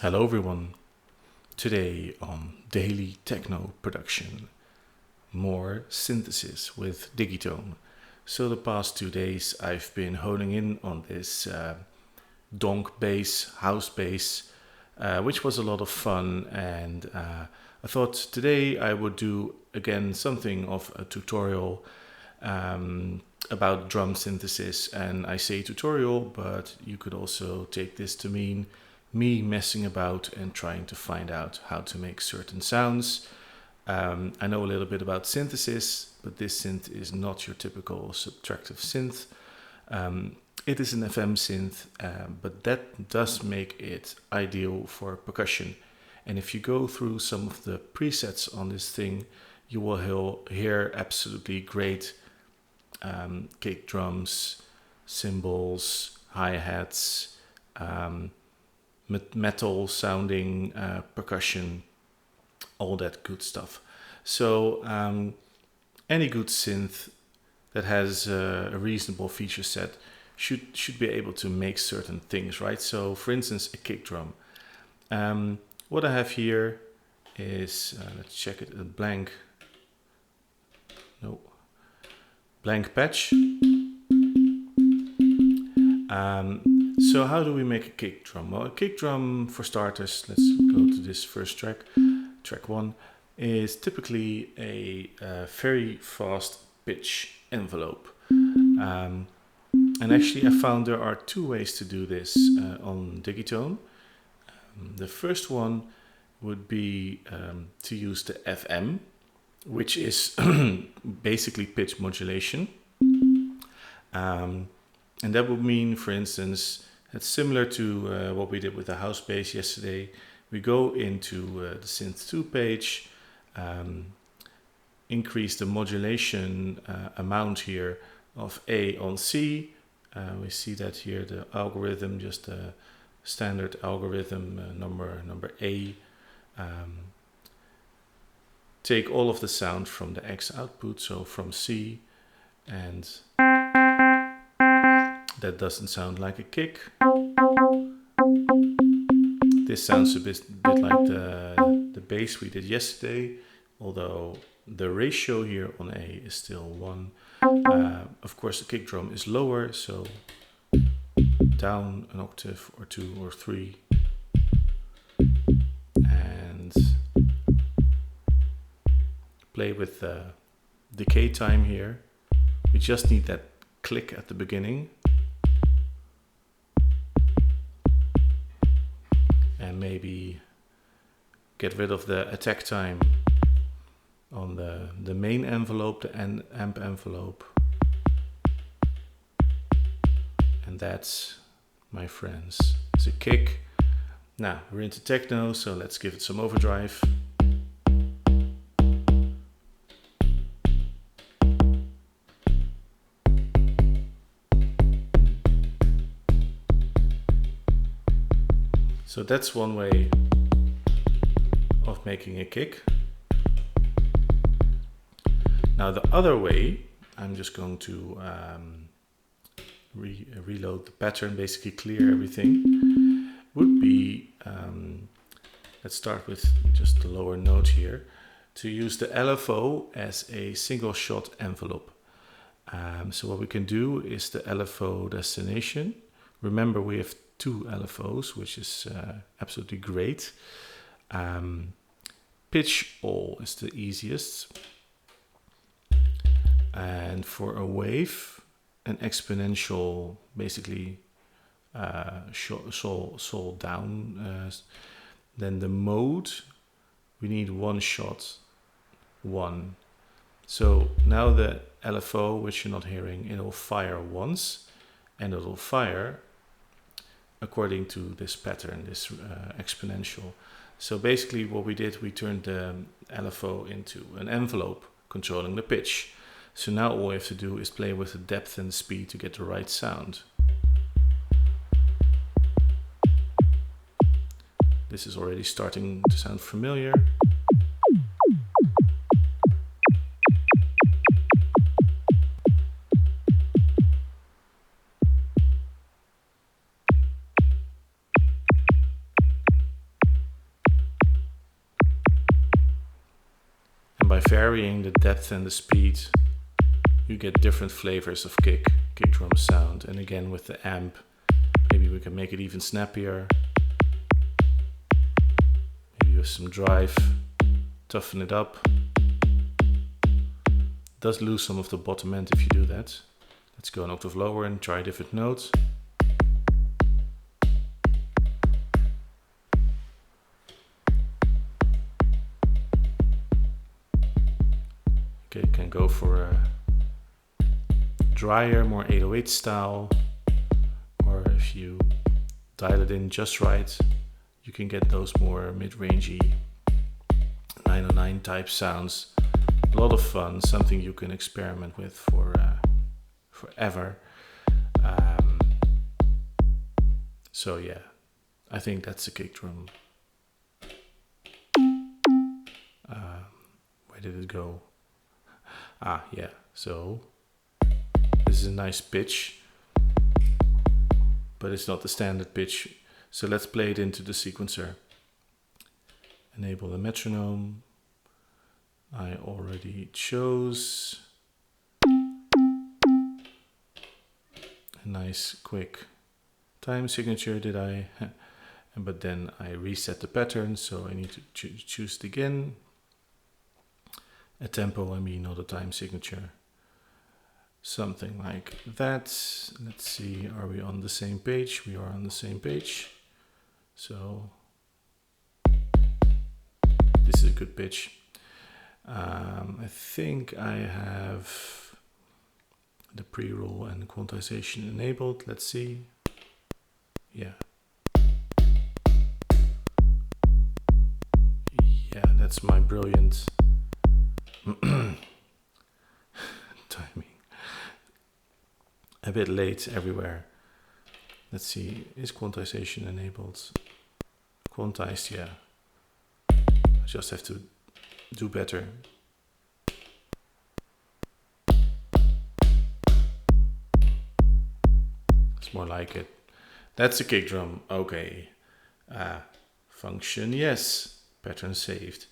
Hello everyone. Today on Daily Techno Production, more synthesis with Digitone. So the past 2 days I've been honing in on this donk bass, house bass, which was a lot of fun, and I thought today I would do again something of a tutorial about drum synthesis. And I say tutorial, but you could also take this to mean me messing about and trying to find out how to make certain sounds. I know a little bit about synthesis, but this synth is not your typical subtractive synth. It is an FM synth, but that does make it ideal for percussion. And if you go through some of the presets on this thing, you will hear absolutely great kick drums, cymbals, hi-hats, metal sounding percussion, all that good stuff. So any good synth that has a reasonable feature set should be able to make certain things, right? So for instance, a kick drum. What I have here is, let's check it, a blank patch. So how do we make a kick drum? Well, a kick drum, for starters, let's go to this first track. Track 1 is typically a very fast pitch envelope. And actually I found there are two ways to do this on Digitone. The first one would be to use the FM, which is basically pitch modulation. And that would mean, for instance, it's similar to what we did with the house bass yesterday. We go into the Synth 2 page, increase the modulation amount here of A on C. We see that here, the algorithm, just a standard algorithm, number A. Take all of the sound from the X output, so from C, and that doesn't sound like a kick. This sounds a bit like the bass we did yesterday, although the ratio here on A is still 1. Of course, the kick drum is lower, so down an octave or 2 or 3. And play with the decay time here. We just need that click at the beginning. And maybe get rid of the attack time on the main envelope, the amp envelope. And that's, my friends, is a kick. Now, we're into techno, so let's give it some overdrive. So that's one way of making a kick. Now the other way, I'm just going to reload the pattern, basically clear everything, would be, let's start with just the lower note here, to use the LFO as a single shot envelope. So what we can do is the LFO destination. Remember, we have 2 LFOs, which is absolutely great. Pitch all is the easiest. And for a wave, an exponential, basically sol down. Then the mode, we need 1 shot, 1. So now the LFO, which you're not hearing, it'll fire once, and it'll fire according to this pattern, this exponential. So basically what we did, we turned the LFO into an envelope controlling the pitch. So now all we have to do is play with the depth and the speed to get the right sound. This is already starting to sound familiar. by varying the depth and the speed, you get different flavors of kick drum sound. And again, with the amp, maybe we can make it even snappier. Maybe with some drive, toughen it up. It does lose some of the bottom end if you do that. Let's go an octave lower and try a different note. Okay, can go for a drier, more 808 style, or if you dial it in just right, you can get those more mid-rangey 909 type sounds. A lot of fun, something you can experiment with for forever. So yeah, I think that's a kick drum. Where did it go? Yeah, so this is a nice pitch, but it's not the standard pitch. So let's play it into the sequencer. Enable the metronome. I already chose a nice quick time signature, did I? But then I reset the pattern, so I need to choose it again. A tempo, I mean, not a time signature. Something like that. Let's see, are we on the same page? We are on the same page. So this is a good pitch. I think I have the pre-roll and quantization enabled. Let's see. Yeah. Yeah, that's my brilliant timing. A bit late everywhere. Let's see, is quantization enabled? Quantized, yeah. I just have to do better. It's more like it. That's a kick drum, okay. Function, yes. Pattern saved.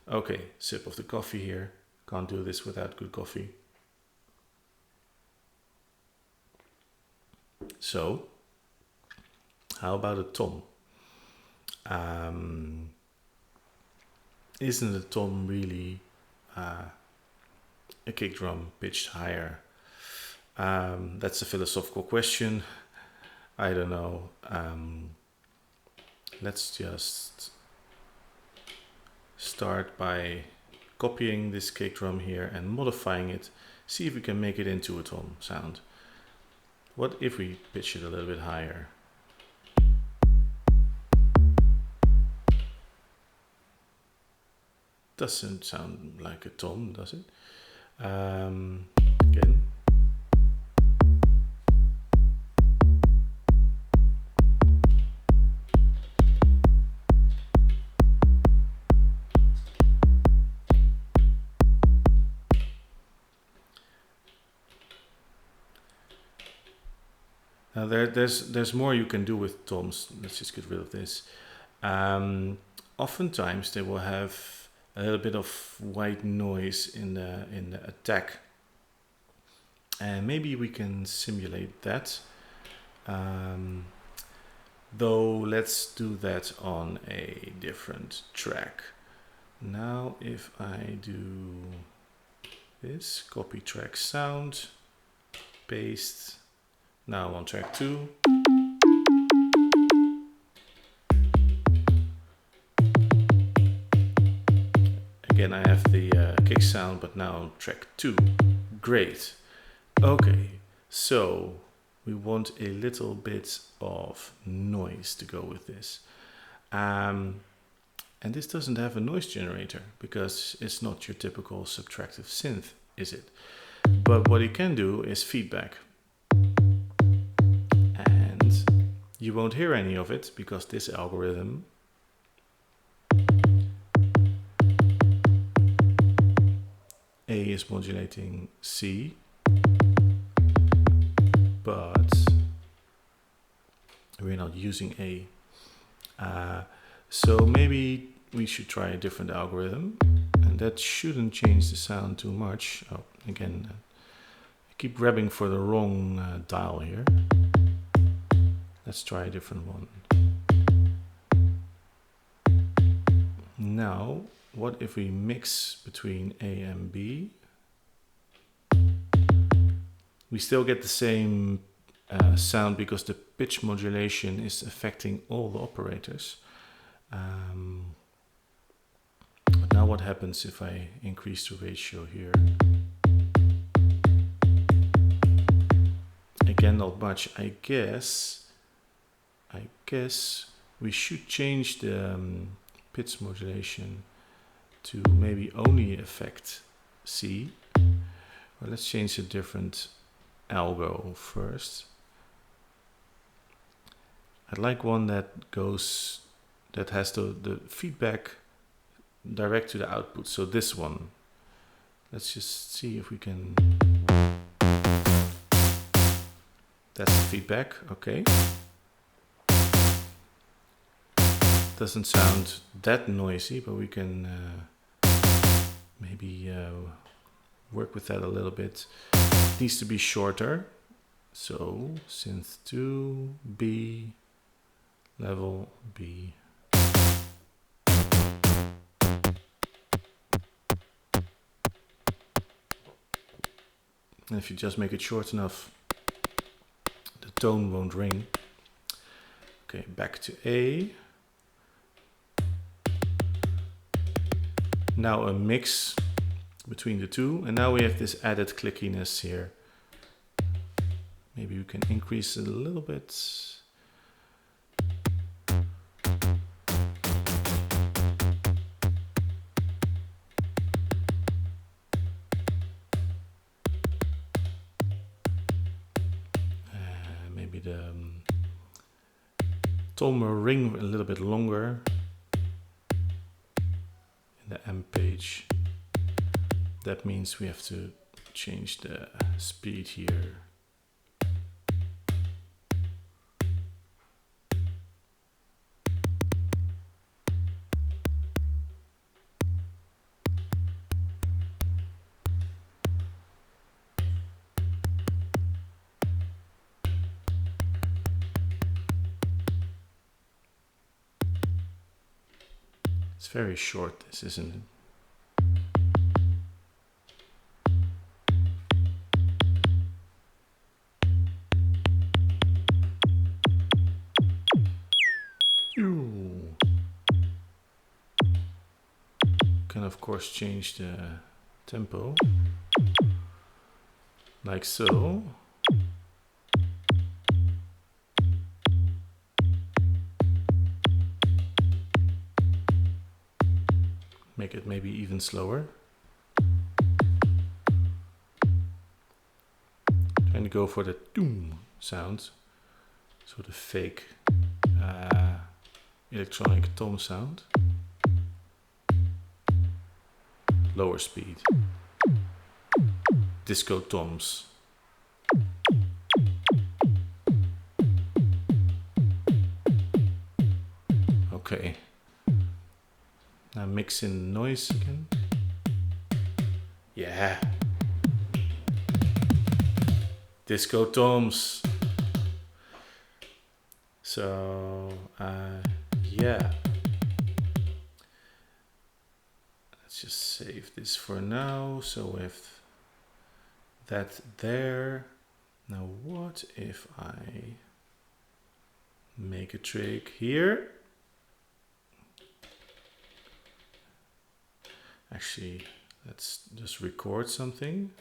Okay, sip of the coffee here. Can't do this without good coffee. So, how about a tom? Isn't a tom really a kick drum pitched higher? That's a philosophical question. I don't know. Let's just start by copying this kick drum here and modifying it. See if we can make it into a tom sound. What if we pitch it a little bit higher? Doesn't sound like a tom, does it? Again. Now there's more you can do with toms. Let's just get rid of this. Oftentimes they will have a little bit of white noise in the attack, and maybe we can simulate that. Though let's do that on a different track. Now if I do this, copy track sound, paste. Now on track 2. Again, I have the kick sound, but now on track 2. Great. Okay, so we want a little bit of noise to go with this. And this doesn't have a noise generator because it's not your typical subtractive synth, is it? But what it can do is feedback. You won't hear any of it because this algorithm A is modulating C, but we're not using A. So maybe we should try a different algorithm, and And that shouldn't change the sound too much. Oh, again, I keep grabbing for the wrong dial here. Let's try a different one. Now, what if we mix between A and B? We still get the same sound because the pitch modulation is affecting all the operators. But now what happens if I increase the ratio here? Again, not much. I guess we should change the pitch modulation to maybe only affect C. Or let's change a different algo first. I'd like one that has the feedback direct to the output. So this one. Let's just see if we can. That's the feedback, okay. Doesn't sound that noisy, but we can maybe work with that a little bit. It needs to be shorter. So synth 2, B, level B. And if you just make it short enough, the tone won't ring. Okay, back to A. Now a mix between the two, and now we have this added clickiness here. Maybe we can increase it a little bit. Maybe the tone will ring a little bit longer in the M page. That means we have to change the speed here. It's very short, this, isn't it? Can of course change the tempo, like so. Make it maybe even slower. Trying to go for the doom sound, so the fake electronic tom sound. Lower speed. Disco toms. Okay. Now mix in noise again. Yeah. Disco toms. So, yeah. Let's just save this for now. So with that there. Now what if I make a trick here? Actually, let's just record something.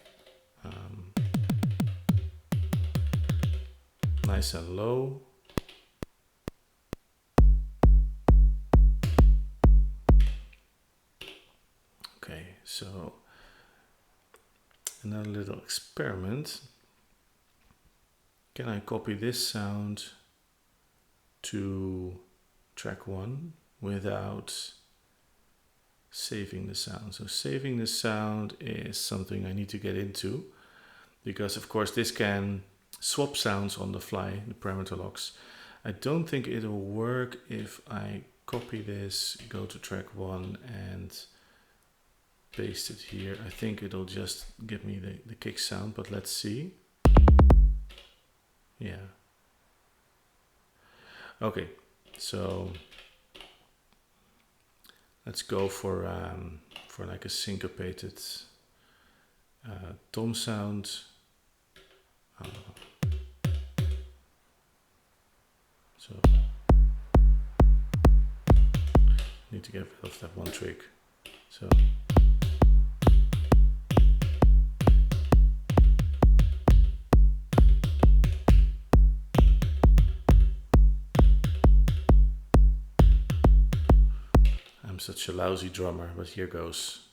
Nice and low. Okay, so another little experiment. Can I copy this sound to track 1 without saving the sound? So saving the sound is something I need to get into, because of course this can swap sounds on the fly, the parameter locks. I don't think it'll work if I copy this, go to track 1 and paste it here. I think it'll just give me the kick sound, but let's see. Yeah. Okay, so let's go for like a syncopated tom sound. So need to get rid of that one trick. So I'm such a lousy drummer, but here goes.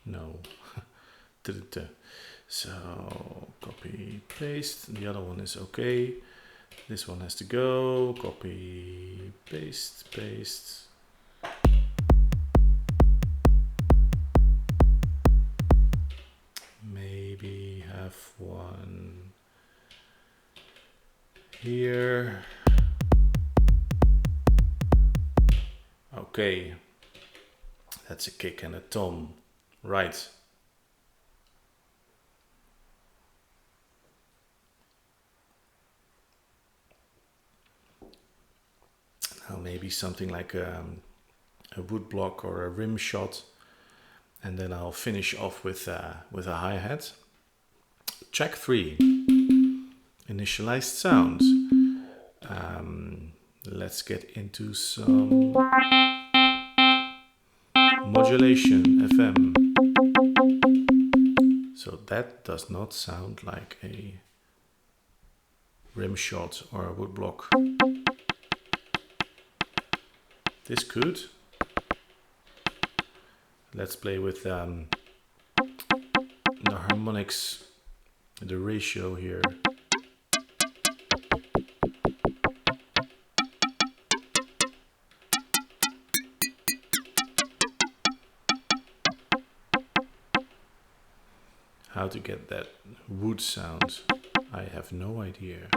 No. So copy, paste. The other one is okay. This one has to go. Copy, paste, paste. Maybe have one here. Okay. That's a kick and a tom. Right. Now maybe something like a wood block or a rim shot, and then I'll finish off with a hi-hat. Track 3, initialized sound. Let's get into some modulation, FM. So that does not sound like a rim shot or a wood block. This could. Let's play with the harmonics, the ratio here. How to get that wood sound, I have no idea.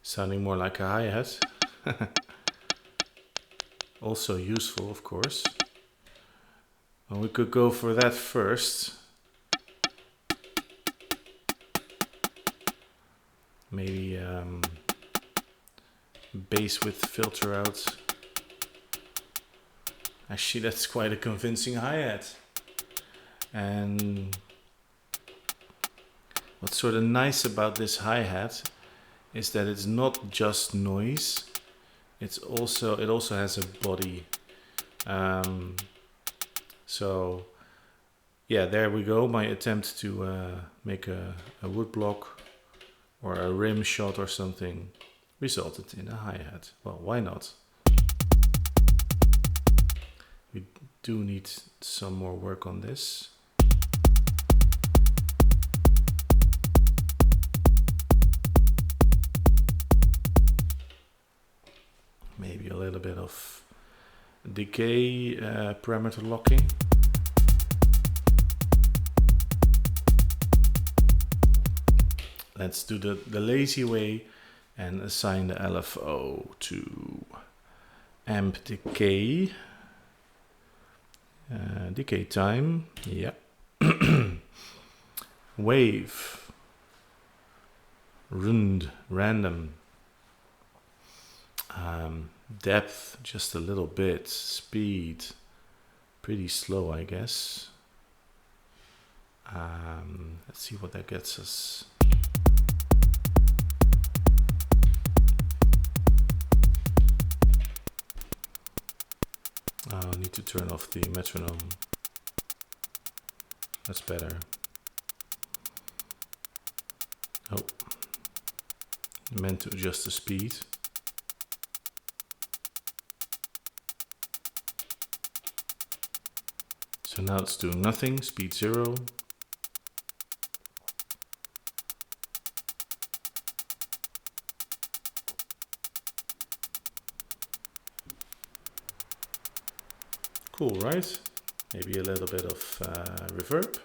Sounding more like a hi-hat. Also useful, of course. Well, we could go for that first. Maybe bass with filter out. Actually, that's quite a convincing hi-hat. And what's sort of nice about this hi-hat is that it's not just noise. It also has a body. So yeah, there we go. My attempt to make a wood block or a rim shot or something resulted in a hi-hat. Well, why not? We do need some more work on this. Maybe a little bit of decay parameter locking. Let's do the lazy way and assign the LFO to amp decay. Decay time, yeah. Wave, random. Depth, just a little bit. Speed, pretty slow, I guess. Let's see what that gets us. I need to turn off the metronome. That's better. Oh, I meant to adjust the speed. So now it's doing nothing, speed 0. Cool, right? Maybe a little bit of reverb.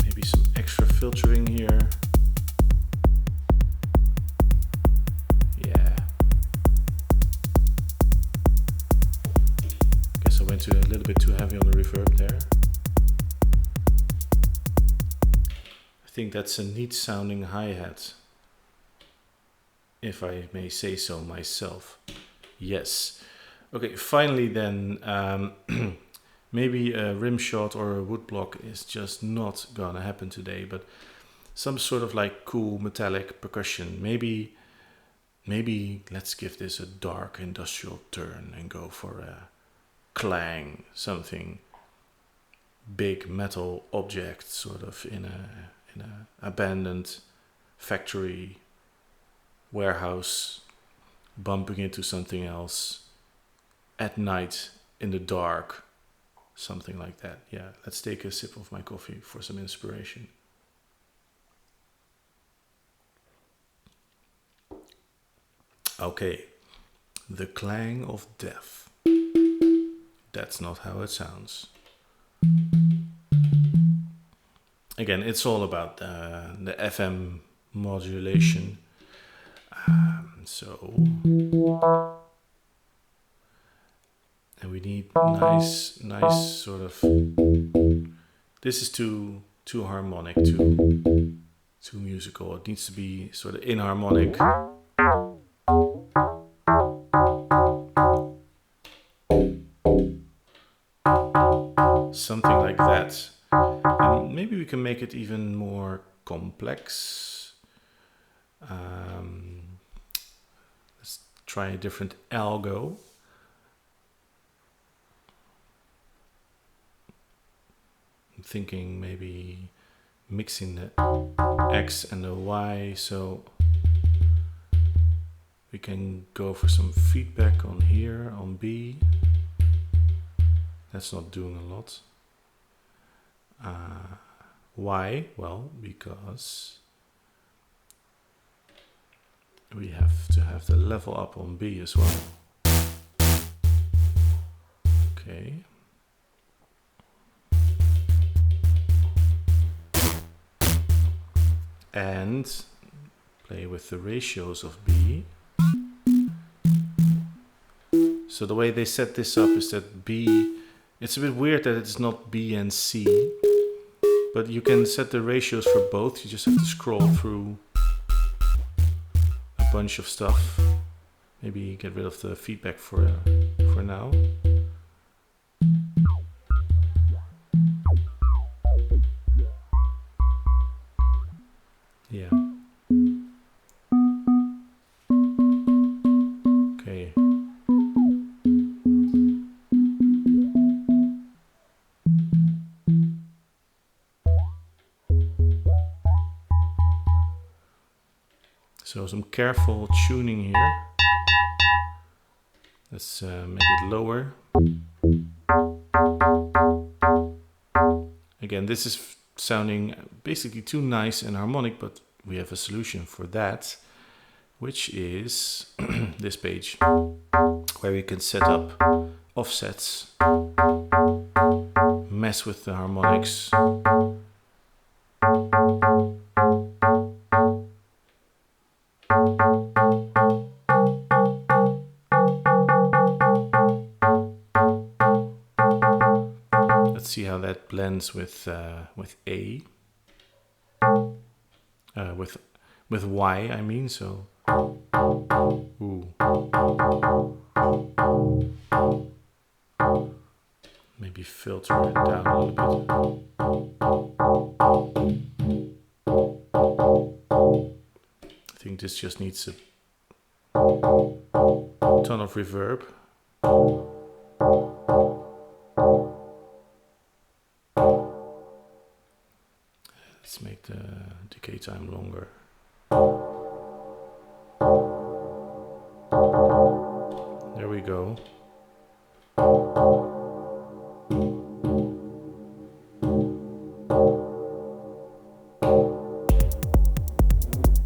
Maybe some extra filtering here. A little bit too heavy on the reverb there. I think that's a neat sounding hi-hat, if I may say so myself. Yes. Okay, finally then, maybe a rim shot or a woodblock is just not gonna happen today, but some sort of like cool metallic percussion. Maybe let's give this a dark industrial turn and go for a clang, something big metal object sort of in a abandoned factory warehouse bumping into something else at night in the dark, something like that. Yeah, let's take a sip of my coffee for some inspiration. Okay, the clang of death. That's not how it sounds. Again, it's all about the FM modulation. And we need nice sort of. This is too harmonic, too musical. It needs to be sort of inharmonic. Something like that. And maybe we can make it even more complex. Let's try a different algo. I'm thinking maybe mixing the X and the Y, so we can go for some feedback on here, on B. That's not doing a lot. Why? Well, because we have to have the level up on B as well. Okay. And play with the ratios of B. So the way they set this up is that B, it's a bit weird that it's not B and C, but you can set the ratios for both. You just have to scroll through a bunch of stuff. Maybe get rid of the feedback for now. Yeah. Okay. So some careful tuning here. Let's make it lower. Again, this is sounding basically too nice and harmonic, but we have a solution for that, which is this page, where we can set up offsets, mess with the harmonics. Let's see how that blends with A, with Y. I mean, so. Ooh. Maybe filter it down a little bit. I think this just needs a ton of reverb. Let's make the decay time longer.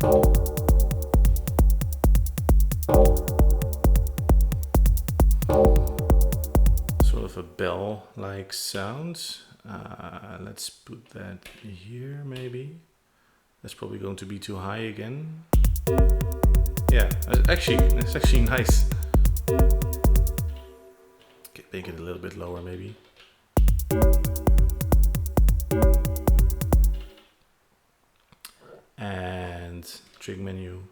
Sort of a bell-like sound. Let's put that here maybe. That's probably going to be too high again. Yeah, that's actually nice. Okay, make it a little bit lower maybe. And trig menu.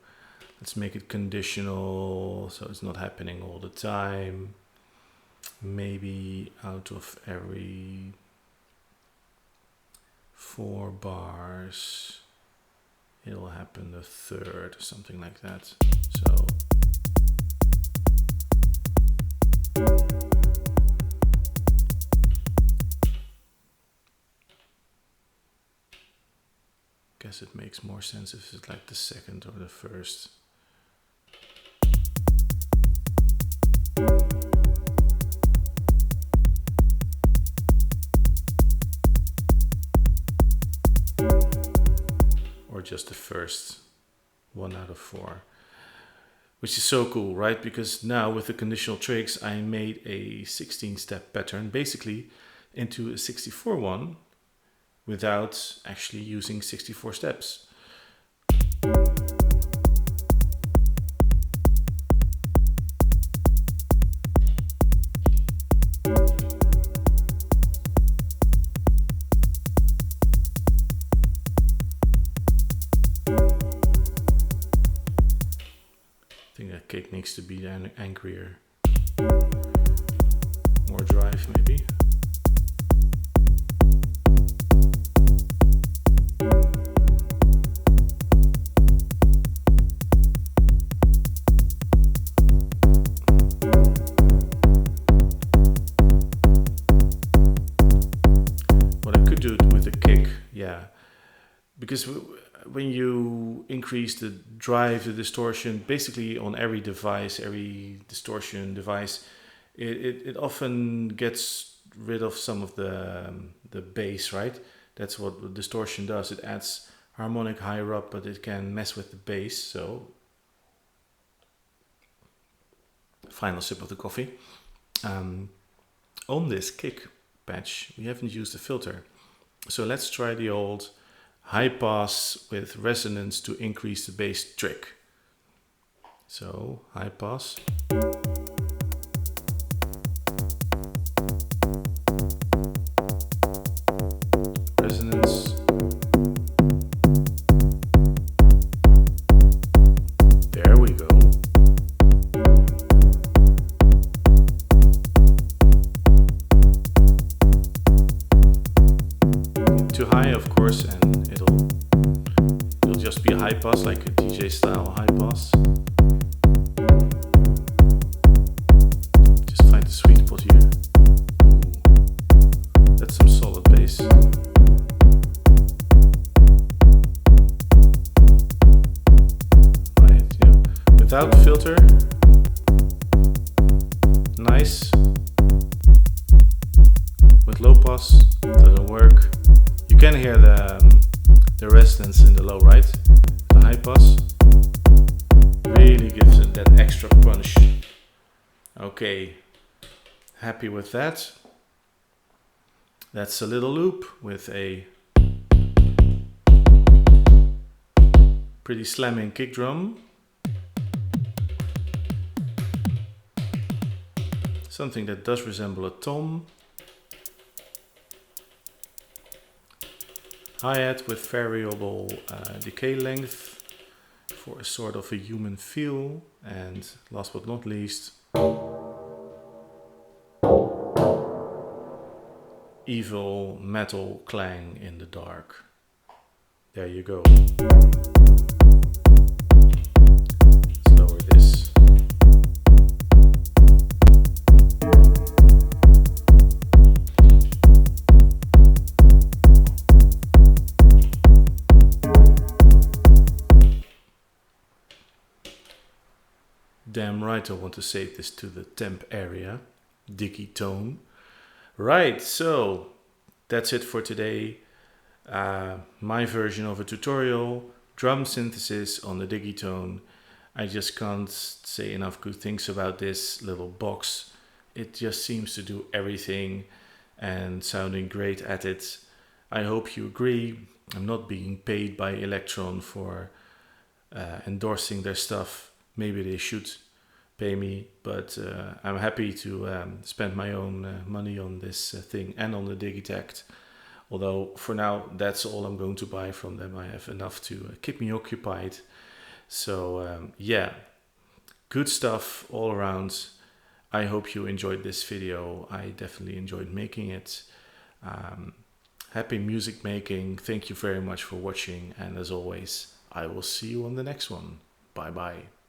Let's make it conditional so it's not happening all the time. Maybe out of every 4 bars it'll happen a third or something like that. So guess it makes more sense if it's like the second or the first. Or just the first 1 out of 4. Which is so cool, right? Because now with the conditional trigs, I made a 16-step pattern basically into a 64 one without actually using 64 steps. I think that kick needs to be angrier. More drive maybe. What I could do with the kick, yeah, because when you increase the drive, the distortion, basically on every device, every distortion device, it often gets rid of some of the bass, right? That's what distortion does. It adds harmonic higher up, but it can mess with the bass. So, final sip of the coffee. On this kick patch, we haven't used a filter. So let's try the old high pass with resonance to increase the bass trick. So high pass. Resonance. There we go. Too high, of course, and it'll just be a high pass, like a DJ style high pass. Just find the sweet spot here. Ooh, that's some solid bass. Right, yeah. Without filter. Nice. With low pass, doesn't work. You can hear the resonance in the low, right? The high pass really gives it that extra punch. Okay, happy with that. That's a little loop with a pretty slamming kick drum. Something that does resemble a tom. Hi-hat with variable decay length for a sort of a human feel, and last but not least, evil metal clang in the dark. There you go. Let's lower this. Damn right I want to save this to the temp area, Digitone. Right, so that's it for today. My version of a tutorial, drum synthesis on the Digitone. I just can't say enough good things about this little box. It just seems to do everything and sounding great at it. I hope you agree. I'm not being paid by Electron for endorsing their stuff. Maybe they should pay me, but I'm happy to spend my own money on this thing and on the Digitect. Although for now, that's all I'm going to buy from them. I have enough to keep me occupied. So yeah, good stuff all around. I hope you enjoyed this video. I definitely enjoyed making it. Happy music making. Thank you very much for watching. And as always, I will see you on the next one. Bye bye.